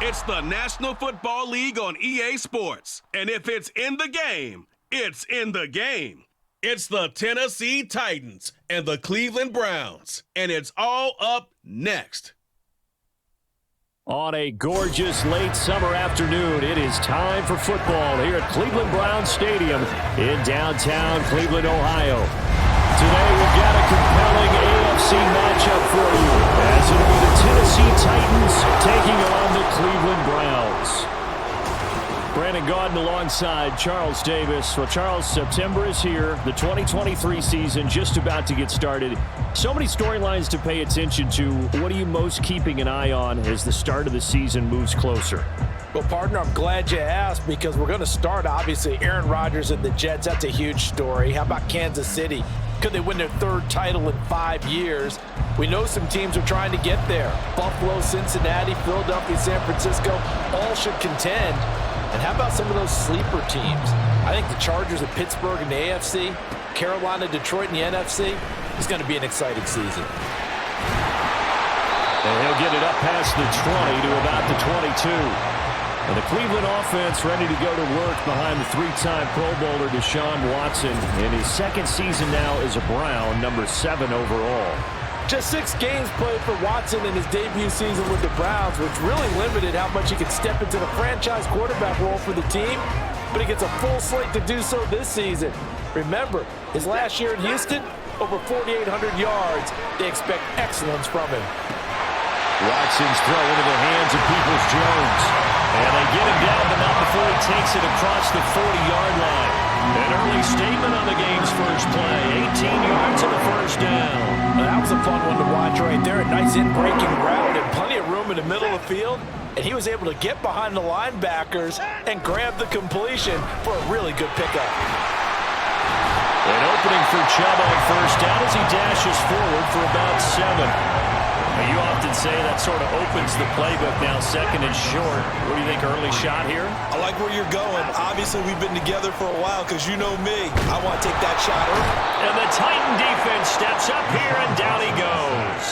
It's the National Football League on EA Sports. And if it's in the game, it's in the game. It's the Tennessee Titans and the Cleveland Browns. And it's all up next. On a gorgeous late summer afternoon, it is time for football here at Cleveland Browns Stadium in downtown Cleveland, Ohio. Today we've got a compelling AFC matchup for you, as it'll be the Tennessee Titans taking on the Cleveland Browns. Brandon Gaudin alongside Charles Davis. Well, Charles, September is here. The 2023 season just about to get started. So many storylines to pay attention to. What are you most keeping an eye on as the start of the season moves closer? Well, partner, I'm glad you asked, because we're going to start, obviously, Aaron Rodgers and the Jets. That's a huge story. How about Kansas City? Could they win their third title in 5 years? We know some teams are trying to get there. Buffalo, Cincinnati, Philadelphia, San Francisco, all should contend. And how about some of those sleeper teams? I think the Chargers of Pittsburgh in the AFC, Carolina, Detroit in the NFC, is going to be an exciting season. And he'll get it up past the 20 to about the 22. And the Cleveland offense ready to go to work behind the three-time Pro Bowler Deshaun Watson in his second season now as a Brown, number 7 overall. Just 6 games played for Watson in his debut season with the Browns, which really limited how much he could step into the franchise quarterback role for the team, but he gets a full slate to do so this season. Remember, his last year in Houston, over 4,800 yards. They expect excellence from him. Watson's throw into the hands of Peoples-Jones. And they get him down, but not before he takes it across the 40-yard line. An early statement on the game's first play. 18 yards on the first down. That was a fun one to watch right there. A nice in-breaking route and plenty of room in the middle of the field. And he was able to get behind the linebackers and grab the completion for a really good pickup. An opening for Chubb on first down as he dashes forward for about 7. Now, you often say that sort of opens the playbook now, second and short. What do you think, early shot here? I like where you're going. Obviously, we've been together for a while because you know me. I want to take that shot early. And the Titan defense steps up here, and down he goes.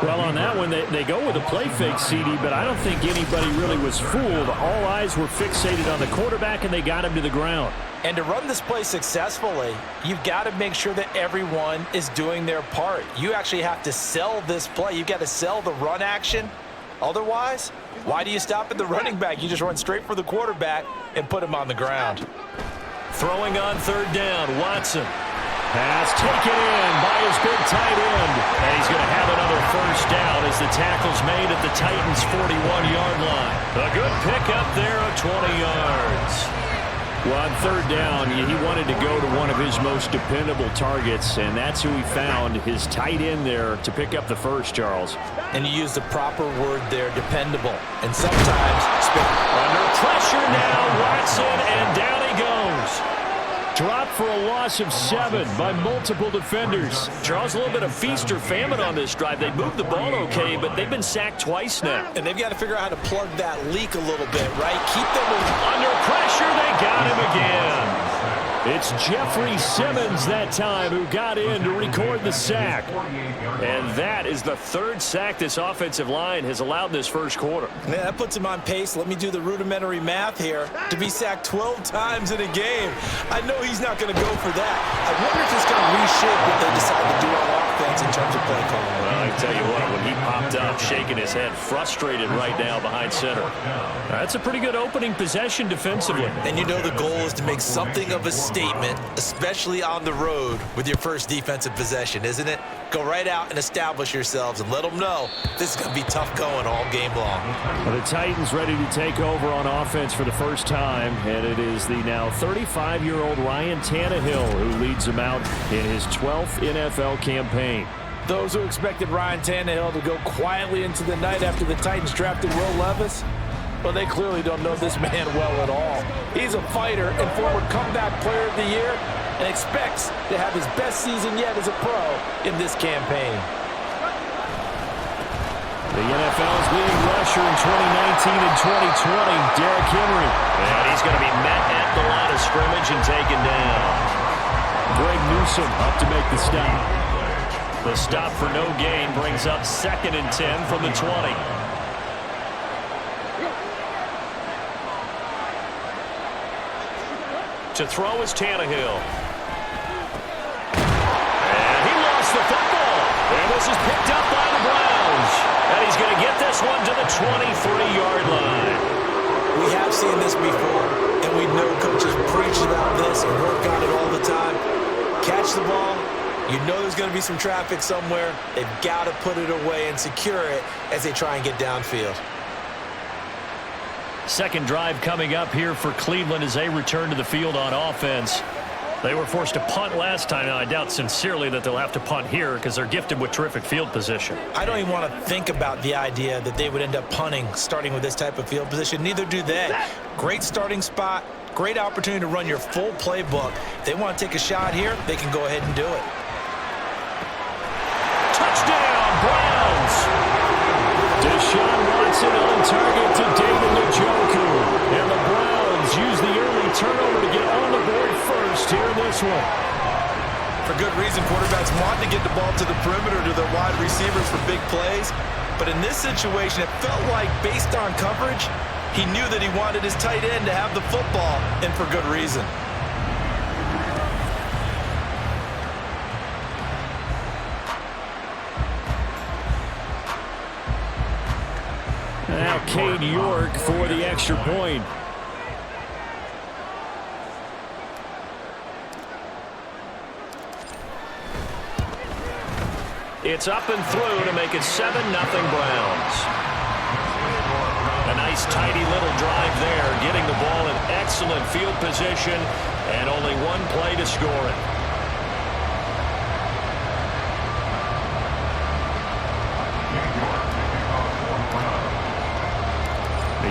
Well, on that one, they go with a play fake, CD, but I don't think anybody really was fooled. All eyes were fixated on the quarterback, and they got him to the ground. And to run this play successfully, you've got to make sure that everyone is doing their part. You actually have to sell this play. You've got to sell the run action. Otherwise, why do you stop at the running back? You just run straight for the quarterback and put him on the ground. Throwing on third down, Watson. Pass taken in by his big tight end. And he's going to have another first down as the tackle's made at the Titans' 41-yard line. A good pickup there of 20 yards. Well, on third down, he wanted to go to one of his most dependable targets, and that's who he found, his tight end there, to pick up the first, Charles. And you use the proper word there, dependable. And sometimes... Under pressure now, Watson, and down he goes. Dropped for a loss of 7 by multiple defenders. Charles, a little bit of feast or famine on this drive. They moved the ball okay, but they've been sacked twice now. And they've got to figure out how to plug that leak a little bit, right? Keep them under pressure. They got him again. It's Jeffrey Simmons that time who got in to record the sack. And that is the 3rd sack this offensive line has allowed in this first quarter. Yeah, that puts him on pace. Let me do the rudimentary math here. To be sacked 12 times in a game. I know he's not going to go for that. I wonder if it's going to reshape what they decide to do on offense in terms of play calling. Well, I tell you what, when he popped up, shaking his head, frustrated right now behind center. That's a pretty good opening possession defensively. And you know the goal is to make something of a statement, especially on the road with your first defensive possession, isn't it? Go right out and establish yourselves and let them know this is going to be tough going all game long. Well, the Titans ready to take over on offense for the first time, and it is the now 35-year-old Ryan Tannehill who leads them out in his 12th NFL campaign. Those who expected Ryan Tannehill to go quietly into the night after the Titans drafted Will Levis, well, they clearly don't know this man well at all. He's a fighter and former comeback player of the year and expects to have his best season yet as a pro in this campaign. The NFL's leading rusher in 2019 and 2020, Derrick Henry. And he's going to be met at the line of scrimmage and taken down. Greg Newsome up to make the stop. The stop for no gain brings up 2nd and 10 from the 20. To throw is Tannehill. And he lost the football. And this is picked up by the Browns. And he's going to get this one to the 23-yard line. We have seen this before, and we know coaches preach about this and work on it all the time. Catch the ball. You know there's going to be some traffic somewhere. They've got to put it away and secure it as they try and get downfield. Second drive coming up here for Cleveland as they return to the field on offense. They were forced to punt last time. Now, I doubt sincerely that they'll have to punt here because they're gifted with terrific field position. I don't even want to think about the idea that they would end up punting starting with this type of field position. Neither do they. Great starting spot, great opportunity to run your full playbook. If they want to take a shot here, they can go ahead and do it. Touchdown, Browns! Deshaun Watson on target to David Njoku. And the Browns use the early turnover to get on the board first here in this one. For good reason, quarterbacks want to get the ball to the perimeter to their wide receivers for big plays. But in this situation, it felt like based on coverage, he knew that he wanted his tight end to have the football, and for good reason. Now Cade York for the extra point. It's up and through to make it 7-0 Browns. A nice tidy little drive there, getting the ball in excellent field position and only one play to score it.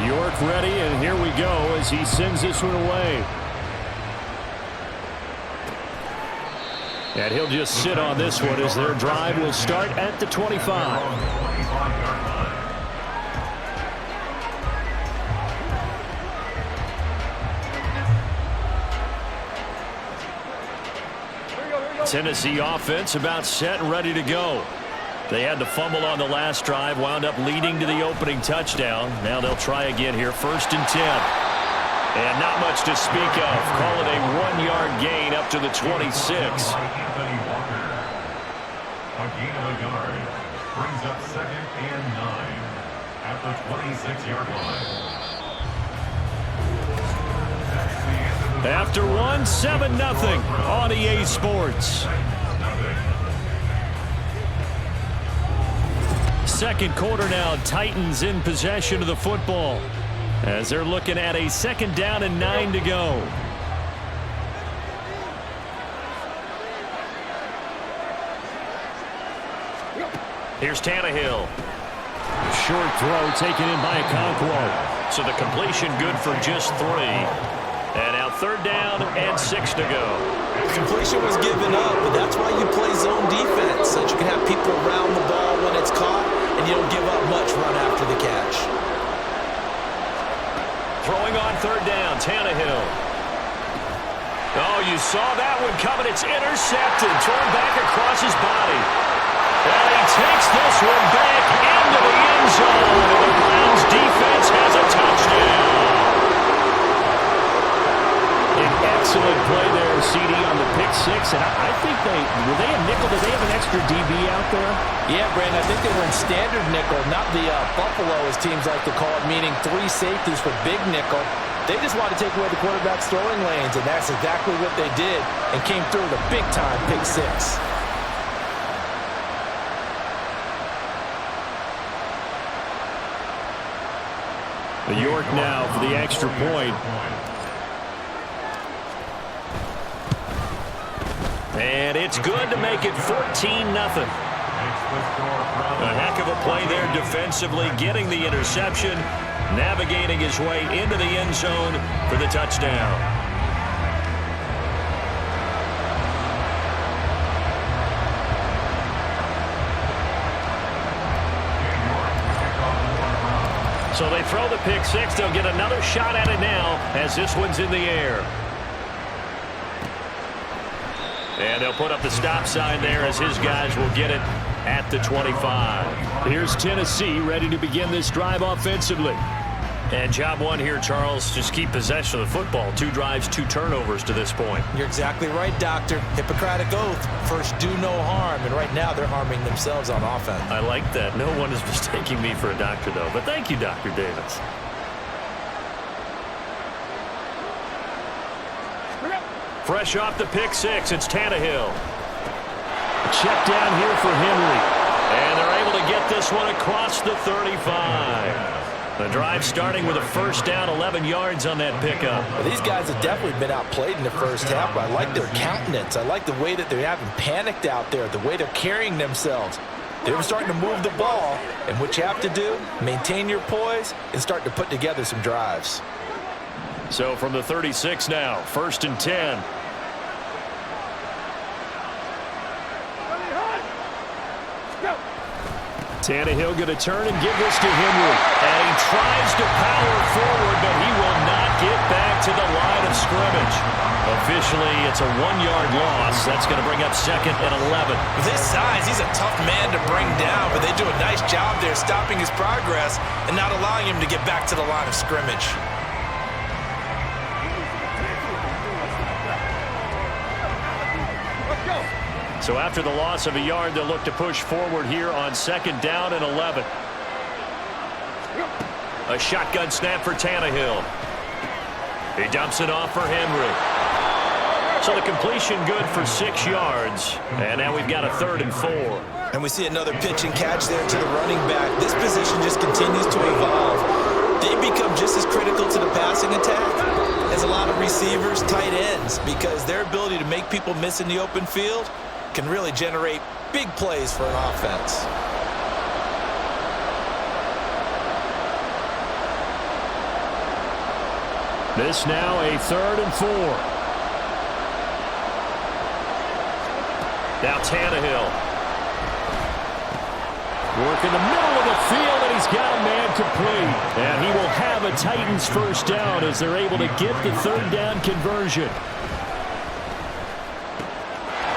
York ready, and here we go as he sends this one away. And he'll just sit on this one as their drive will start at the 25. Tennessee offense about set and ready to go. They had the fumble on the last drive, wound up leading to the opening touchdown. Now they'll try again here, 1st and 10. And not much to speak of. Call it a 1-yard gain up to the 26. A gain of a yard brings up 2nd and 9 at the 26-yard line. After one, 7-0 on EA Sports. Second quarter now, Titans in possession of the football as they're looking at a 2nd down and 9 to go. Here's Tannehill. Short throw taken in by Okonkwo. So the completion good for just 3. And now 3rd down and 6 to go. Completion was given up, but that's why you play zone defense, so that you can have people around the ball when it's caught, and you don't give up much run after the catch. Throwing on 3rd down, Tannehill. Oh, you saw that one coming. It's intercepted, thrown back across his body. And he takes this one back into the end zone, and the Browns defense has a touchdown. An excellent play there, CD, on the pick 6. And I think were they a nickel? Did they have an extra DB out there? Yeah, Brandon, I think they were in standard nickel, not the Buffalo, as teams like to call it, meaning 3 safeties for big nickel. They just wanted to take away the quarterback's throwing lanes, and that's exactly what they did, and came through with a big-time pick 6. York now for the extra point. And it's good to make it 14-0. A heck of a play there defensively, getting the interception, navigating his way into the end zone for the touchdown. So they throw the pick 6. They'll get another shot at it now as this one's in the air. And they'll put up the stop sign there as his guys will get it at the 25. Here's Tennessee ready to begin this drive offensively. And job one here, Charles, just keep possession of the football. 2 drives, 2 turnovers to this point. You're exactly right, Doctor. Hippocratic oath. First, do no harm. And right now, they're harming themselves on offense. I like that. No one is mistaking me for a doctor, though. But thank you, Dr. Davis. Fresh off the pick 6, it's Tannehill. Check down here for Henry. And they're able to get this one across the 35. The drive starting with a first down, 11 yards on that pickup. Well, these guys have definitely been outplayed in the first half, but I like their countenance. I like the way that they haven't panicked out there, the way they're carrying themselves. They're starting to move the ball, and what you have to do, maintain your poise and start to put together some drives. So from the 36 now, 1st and 10. Tannehill going to turn and give this to Henry. And he tries to power forward, but he will not get back to the line of scrimmage. Officially, it's a 1-yard loss. That's going to bring up 2nd and 11. With his size, he's a tough man to bring down, but they do a nice job there stopping his progress and not allowing him to get back to the line of scrimmage. So after the loss of a yard, they'll look to push forward here on 2nd down and 11. A shotgun snap for Tannehill. He dumps it off for Henry. So the completion good for 6 yards. And now we've got a 3rd and 4. And we see another pitch and catch there to the running back. This position just continues to evolve. They become just as critical to the passing attack as a lot of receivers, tight ends, because their ability to make people miss in the open field can really generate big plays for an offense. This now a 3rd and 4. Now Tannehill. Work in the middle of the field, and he's got a man complete. And he will have a Titans first down as they're able to get the 3rd down conversion.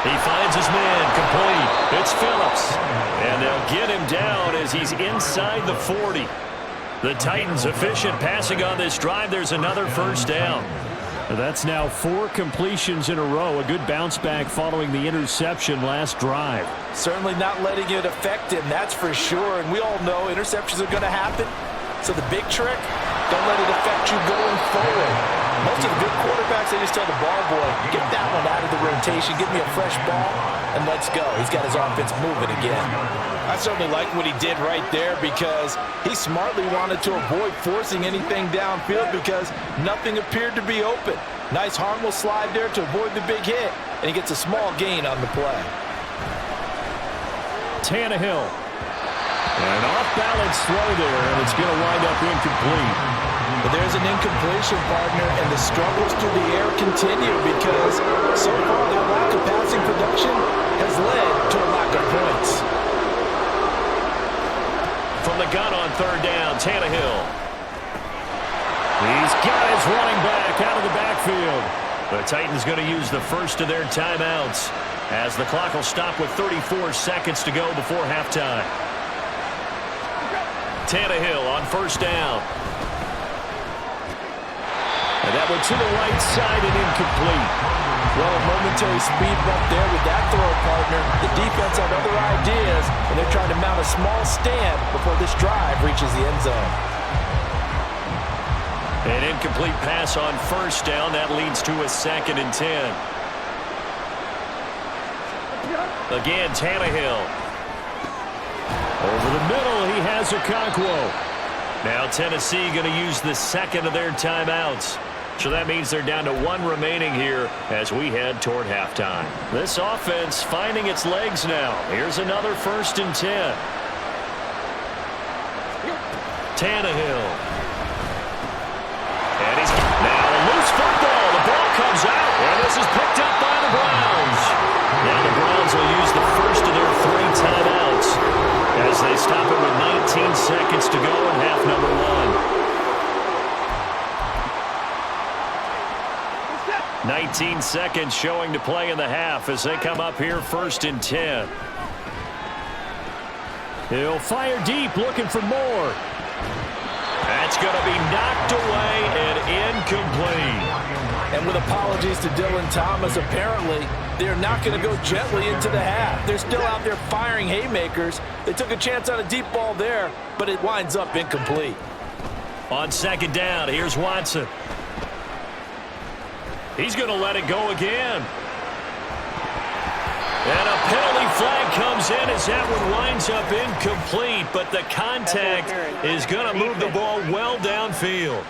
He finds his man complete. It's Phillips. And they'll get him down as he's inside the 40. The Titans efficient passing on this drive. There's another first down. That's now 4 completions in a row. A good bounce back following the interception last drive. Certainly not letting it affect him, that's for sure. And we all know interceptions are going to happen. So the big trick, don't let it affect you going forward. Most of the good quarterbacks, they just tell the ball boy, get that one out of the rotation, give me a fresh ball, and let's go. He's got his offense moving again. I certainly like what he did right there because he smartly wanted to avoid forcing anything downfield because nothing appeared to be open. Nice harmless slide there to avoid the big hit, and he gets a small gain on the play. Tannehill. An off-balance throw there, and it's going to wind up incomplete. But there's an incompletion, partner, and the struggles through the air continue because so far their lack of passing production has led to a lack of points. From the gun on 3rd down, Tannehill. He's got his running back out of the backfield. The Titans going to use the first of their timeouts as the clock will stop with 34 seconds to go before halftime. Tannehill on 1st down. And that one to the right side and incomplete. Well, a momentary speed bump there with that throw, partner. The defense had other ideas, and they're trying to mount a small stand before this drive reaches the end zone. An incomplete pass on 1st down. That leads to a 2nd and 10. Again, Tannehill. Over the middle, he has Okonkwo. Now Tennessee going to use the 2nd of their timeouts. So that means they're down to 1 remaining here as we head toward halftime. This offense finding its legs now. Here's another 1st and 10. Tannehill. And he's now a loose football. The ball comes out, and this is picked up by the Browns. Now the Browns will use the first of their 3 timeouts as they stop it with 19 seconds to go in half number 1. 19 seconds showing to play in the half as they come up here 1st and 10. He'll fire deep looking for more. That's going to be knocked away and incomplete. And with apologies to Dylan Thomas, apparently they're not going to go gently into the half. They're still out there firing haymakers. They took a chance on a deep ball there, but it winds up incomplete. On second down, here's Watson. He's going to let it go again. And a penalty flag comes in as that one winds up incomplete, but the contact is going to move the ball well downfield.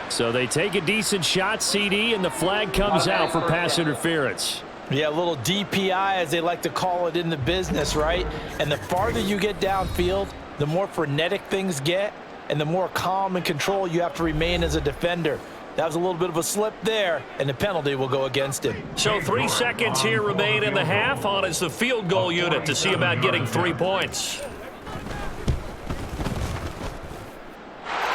So they take a decent shot, CD, and the flag comes out for pass interference. Yeah, a little DPI, as they like to call it in the business, right? And the farther you get downfield, the more frenetic things get, and the more calm and control you have to remain as a defender. That was a little bit of a slip there, and the penalty will go against him. So 3 seconds here remain in the half. On is the field goal unit to see about getting 3 points.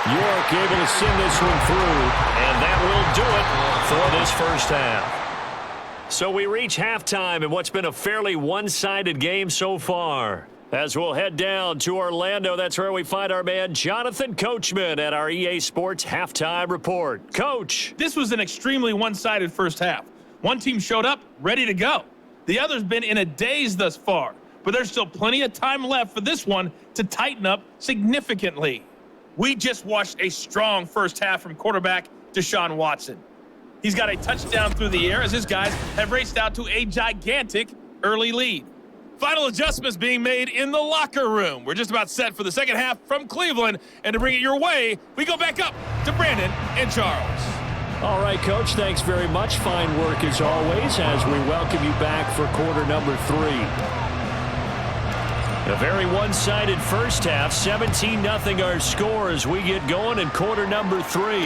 York able to send this one through, and that will do it for this first half. So we reach halftime in what's been a fairly one-sided game so far. As we'll head down to Orlando, that's where we find our man Jonathan Coachman at our EA Sports Halftime Report. Coach. This was an extremely one-sided first half. One team showed up ready to go. The other's been in a daze thus far, but there's still plenty of time left for this one to tighten up significantly. We just watched a strong first half from quarterback Deshaun Watson. He's got a touchdown through the air as his guys have raced out to a gigantic early lead. Final adjustments being made in the locker room. We're just about set for the second half from Cleveland. And to bring it your way, we go back up to Brandon and Charles. All right, Coach, thanks very much. Fine work as always as we welcome you back for quarter number 3. A very one-sided first half. 17-0 our score as we get going in quarter number 3.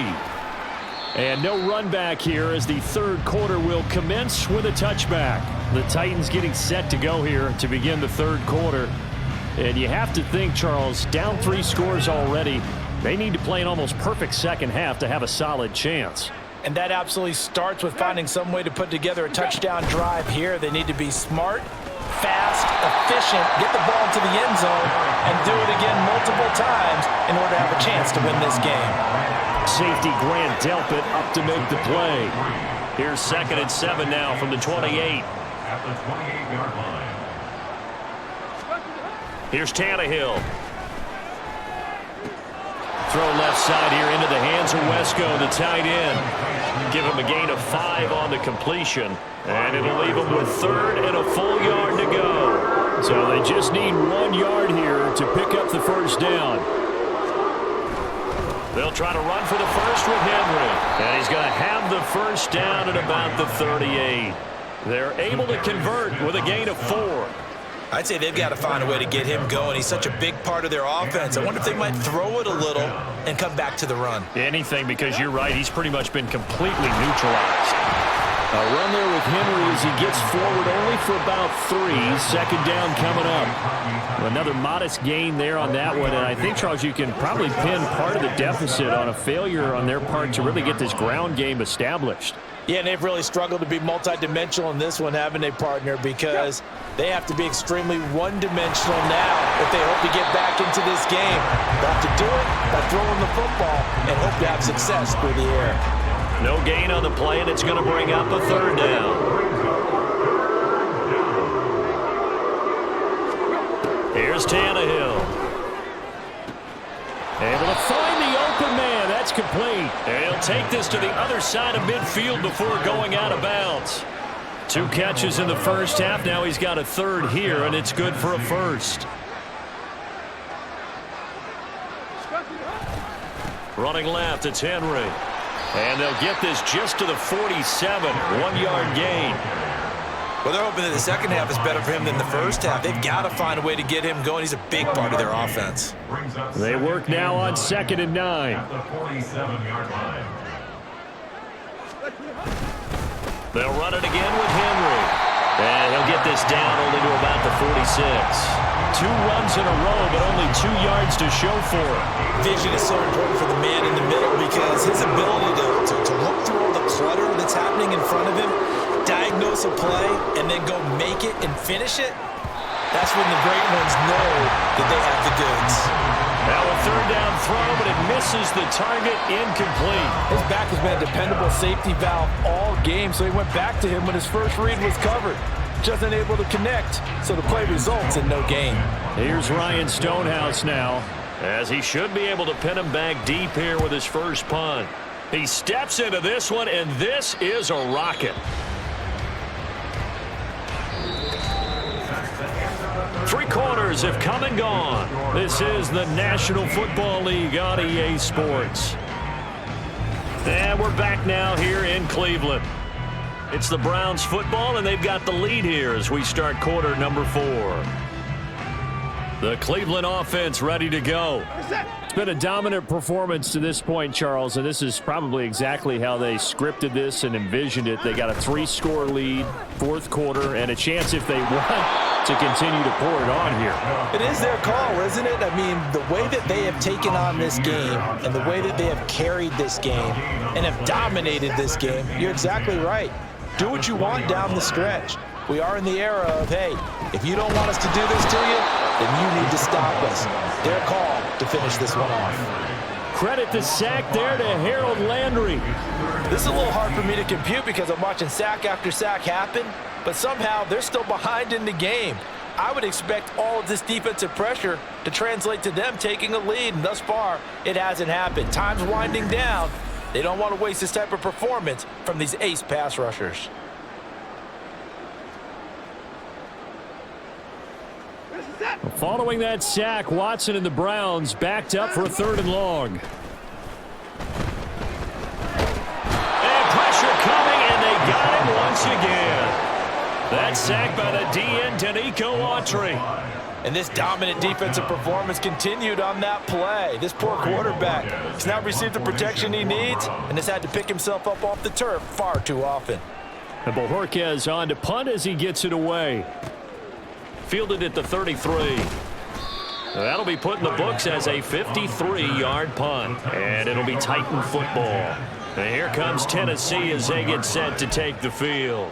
And no run back here as the third quarter will commence with a touchback. The Titans getting set to go here to begin the third quarter. And you have to think, Charles, down 3 scores already. They need to play an almost perfect second half to have a solid chance. And that absolutely starts with finding some way to put together a touchdown drive here. They need to be smart, fast, efficient, get the ball to the end zone, and do it again multiple times in order to have a chance to win this game. Safety Grant Delpit up to make the play. Here's 2nd and 7 now from the 28. At the 28-yard line. Here's Tannehill. Throw left side here into the hands of Wesco, the tight end. Give him a gain of 5 on the completion. And it'll leave him with 3rd and a full yard to go. So they just need 1 yard here to pick up the first down. They'll try to run for the first with Henry. And he's going to have the first down at about the 38. They're able to convert with a gain of 4. I'd say they've got to find a way to get him going. He's such a big part of their offense. I wonder if they might throw it a little and come back to the run. Anything, because you're right. He's pretty much been completely neutralized. A run there with Henry as he gets forward only for about 3. 2nd down coming up. Another modest gain there on that one. And I think, Charles, you can probably pin part of the deficit on a failure on their part to really get this ground game established. Yeah, and they've really struggled to be multidimensional in this one, haven't they, partner? Because they have to be extremely one-dimensional now if they hope to get back into this game. They'll have to do it by throwing the football and hope to have success through the air. No gain on the play, and it's going to bring up a 3rd down. Here's Tannehill. Able to find the open man. That's complete. And he'll take this to the other side of midfield before going out of bounds. 2 catches in the first half. Now he's got a 3rd here, and it's good for a 1st. Running left, it's Henry. And they'll get this just to the 47. 1-yard gain. Well, they're hoping that the second half is better for him than the first half. They've got to find a way to get him going. He's a big part of their offense. They work now on 2nd and 9. At the 47-yard line. They'll run it again with Henry. And he'll get this down only to about the 46. 2 runs in a row, but only 2 yards to show for it. Vision is so important for the man in the middle because his ability to look through all the clutter that's happening in front of him, diagnose a play, and then go make it and finish it, that's when the great ones know that they have the goods. Now a third down throw, but it misses the target, incomplete. His back has been a dependable safety valve all game, so he went back to him when his first read was covered. Just unable to connect, so the play results in no gain. Here's Ryan Stonehouse now, as he should be able to pin him back deep here with his first punt. He steps into this one, and this is a rocket. 3 quarters have come and gone. This is the National Football League on EA Sports. And we're back now here in Cleveland. It's the Browns football, and they've got the lead here as we start quarter number 4. The Cleveland offense ready to go. It's been a dominant performance to this point, Charles, and this is probably exactly how they scripted this and envisioned it. They got a 3-score lead, 4th quarter, and a chance if they want to continue to pour it on here. It is their call, isn't it? I mean, the way that they have taken on this game and the way that they have carried this game and have dominated this game, you're exactly right. Do what you want down the stretch. We are in the era of, hey, if you don't want us to do this to you, then you need to stop us. Their call to finish this one off. Credit the sack there to Harold Landry. This is a little hard for me to compute because I'm watching sack after sack happen, but somehow they're still behind in the game. I would expect all of this defensive pressure to translate to them taking a lead, and thus far, it hasn't happened. Time's winding down. They don't want to waste this type of performance from these ace pass rushers. Following that sack, Watson and the Browns backed up for a 3rd and long. And pressure coming, and they got him once again. That sack by the DN, Danico Autry. And this dominant defensive performance continued on that play. This poor quarterback has now received the protection he needs and has had to pick himself up off the turf far too often. And Bojorquez on to punt as he gets it away. Fielded at the 33. That'll be put in the books as a 53-yard punt. And it'll be Titan football. And here comes Tennessee as they get set to take the field.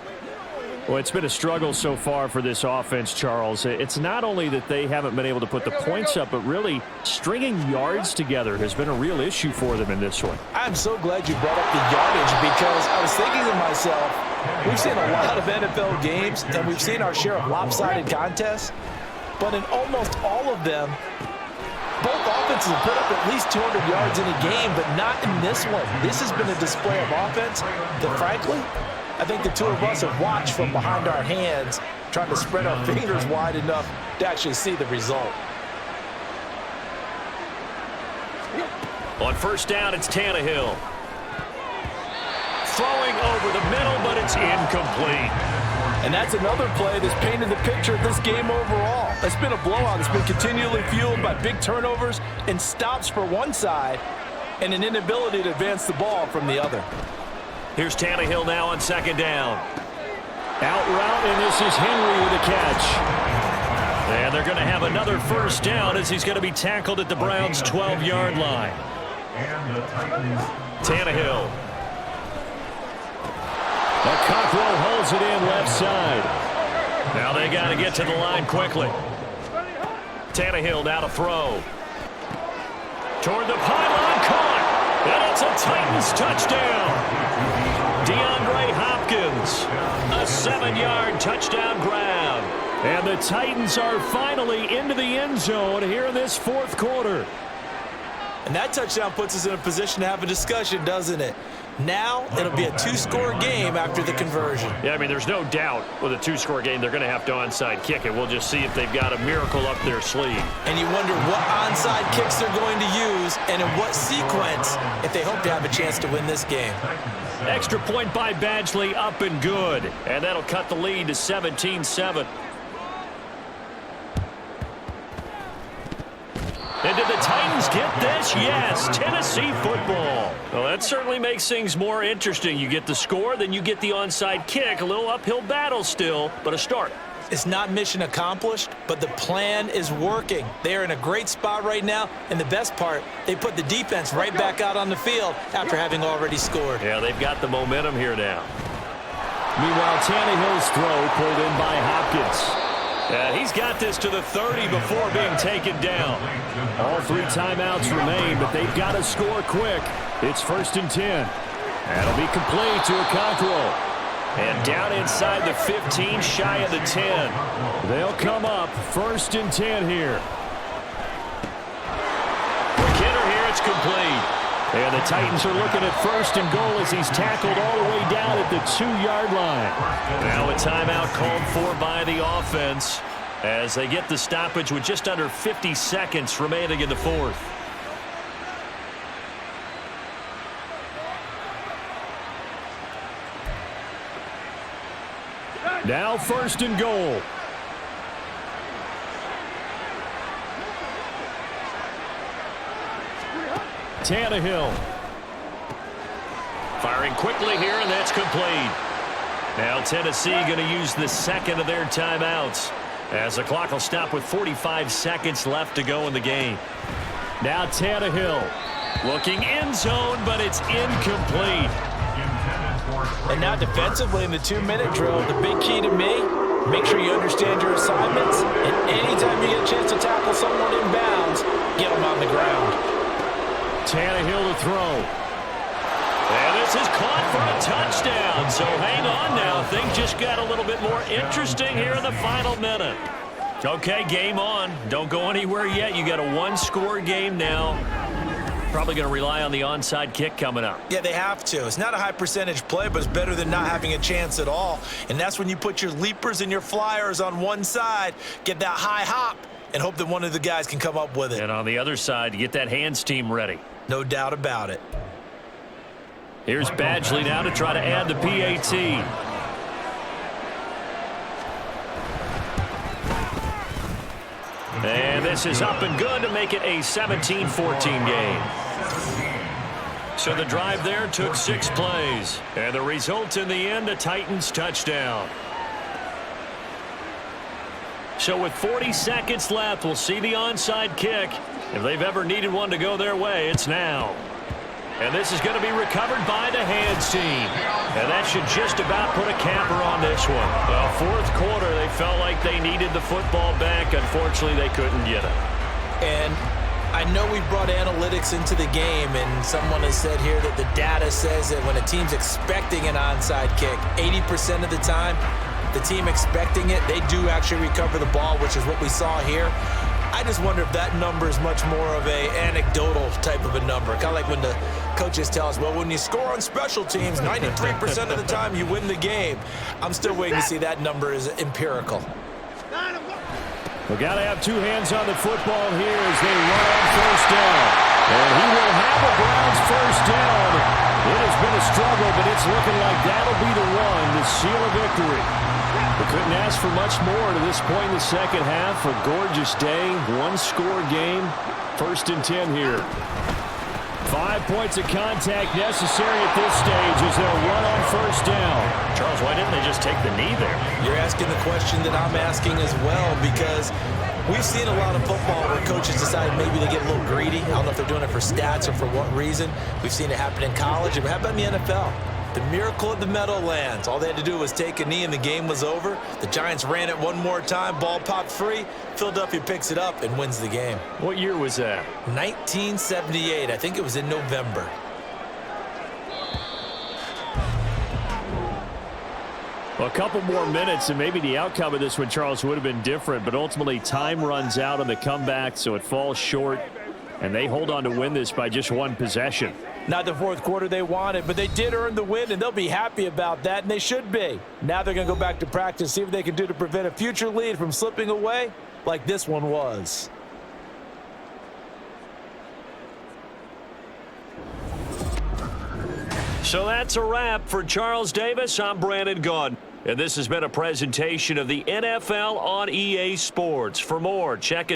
Well, it's been a struggle so far for this offense, Charles. It's not only that they haven't been able to put the points up, but really stringing yards together has been a real issue for them in this one. I'm so glad you brought up the yardage because I was thinking to myself, we've seen a lot of NFL games and we've seen our share of lopsided contests, but in almost all of them, both offenses have put up at least 200 yards in a game, but not in this one. This has been a display of offense that, frankly, I think the two of us have watched from behind our hands, trying to spread our fingers wide enough to actually see the result. On 1st down, it's Tannehill. Throwing over the middle, but it's incomplete. And that's another play that's painted the picture of this game overall. It's been a blowout. It's been continually fueled by big turnovers and stops for one side and an inability to advance the ball from the other. Here's Tannehill now on 2nd down. Out route, and this is Henry with a catch. And they're going to have another 1st down as he's going to be tackled at the Browns' 12-yard line. And the Titans. Tannehill. The Cockrell holds it in left side. Now they got to get to the line quickly. Tannehill now to throw. Toward the pylon, caught. And it's a Titans touchdown. DeAndre Hopkins, a 7-yard touchdown grab. And the Titans are finally into the end zone here in this 4th quarter. And that touchdown puts us in a position to have a discussion, doesn't it? Now it'll be a 2-score game after the conversion. Yeah, I mean, there's no doubt with a 2-score game they're going to have to onside kick it. We'll just see if they've got a miracle up their sleeve. And you wonder what onside kicks they're going to use and in what sequence if they hope to have a chance to win this game. Extra point by Badgley, up and good. And that'll cut the lead to 17-7. And did the Titans get this? Yes, Tennessee football. Well, that certainly makes things more interesting. You get the score, then you get the onside kick. A little uphill battle still, but a start. It's not mission accomplished, but the plan is working. They are in a great spot right now, and the best part, they put the defense right back out on the field after having already scored. Yeah, they've got the momentum here now. Meanwhile, Tannehill's throw pulled in by Hopkins. He's got this to the 30 before being taken down. All 3 timeouts remain, but they've got to score quick. It's 1st and 10. That'll be complete to Alcantara. And down inside the 15, shy of the 10. They'll come up 1st and 10 here. McKinnon here, it's complete. And the Titans are looking at 1st and goal as he's tackled all the way down at the 2-yard line. Now a timeout called for by the offense as they get the stoppage with just under 50 seconds remaining in the 4th. Now 1st and goal. Tannehill. Firing quickly here, and that's complete. Now Tennessee going to use the 2nd of their timeouts as the clock will stop with 45 seconds left to go in the game. Now Tannehill looking end zone, but it's incomplete. And now defensively in the 2-minute drill, the big key to me, make sure you understand your assignments, and anytime you get a chance to tackle someone in bounds, get them on the ground. Tannehill to throw. And this is caught for a touchdown. So hang on now. Things just got a little bit more interesting here in the final minute. Okay, game on. Don't go anywhere yet. You got a 1-score game now. Probably going to rely on the onside kick coming up. Yeah, they have to. It's not a high percentage play, but it's better than not having a chance at all. And that's when you put your leapers and your flyers on one side, get that high hop, and hope that one of the guys can come up with it. And on the other side, get that hands team ready. No doubt about it. Here's Badgley now to try to add the PAT. And this is up and good to make it a 17-14 game. So the drive there took 6 plays. And the result in the end, a Titans touchdown. So with 40 seconds left, we'll see the onside kick. If they've ever needed one to go their way, it's now. And this is going to be recovered by the hands team. And that should just about put a capper on this one. Well, 4th quarter, they felt like they needed the football back. Unfortunately, they couldn't get it. And I know we brought analytics into the game, and someone has said here that the data says that when a team's expecting an onside kick, 80% of the time, the team expecting it, they do actually recover the ball, which is what we saw here. I just wonder if that number is much more of a anecdotal type of a number. Kind of like when the coaches tell us, well, when you score on special teams, 93% of the time you win the game. I'm still waiting to see that number is empirical. We've got to have 2 hands on the football here as they run on 1st down. And he will have a Browns 1st down. It has been a struggle, but it's looking like that'll be the one to seal a victory. We couldn't ask for much more to this point in the 2nd half. A gorgeous day, 1-score game, 1st and 10 here. 5 points of contact necessary at this stage as they'll run on 1st down. Charles, why didn't they just take the knee there? You're asking the question that I'm asking as well, because we've seen a lot of football where coaches decide maybe they get a little greedy. I don't know if they're doing it for stats or for what reason. We've seen it happen in college. How about in the NFL? The miracle of the Meadowlands. All they had to do was take a knee and the game was over. The Giants ran it one more time. Ball popped free. Philadelphia picks it up and wins the game. What year was that? 1978. I think it was in November. Well, a couple more minutes and maybe the outcome of this one, Charles, would have been different. But ultimately time runs out on the comeback, so it falls short. And they hold on to win this by just 1 possession. Not the 4th quarter they wanted, but they did earn the win, and they'll be happy about that, and they should be. Now they're going to go back to practice, see what they can do to prevent a future lead from slipping away like this one was. So that's a wrap for Charles Davis. I'm Brandon Gaudin. And this has been a presentation of the NFL on EA Sports. For more, check it.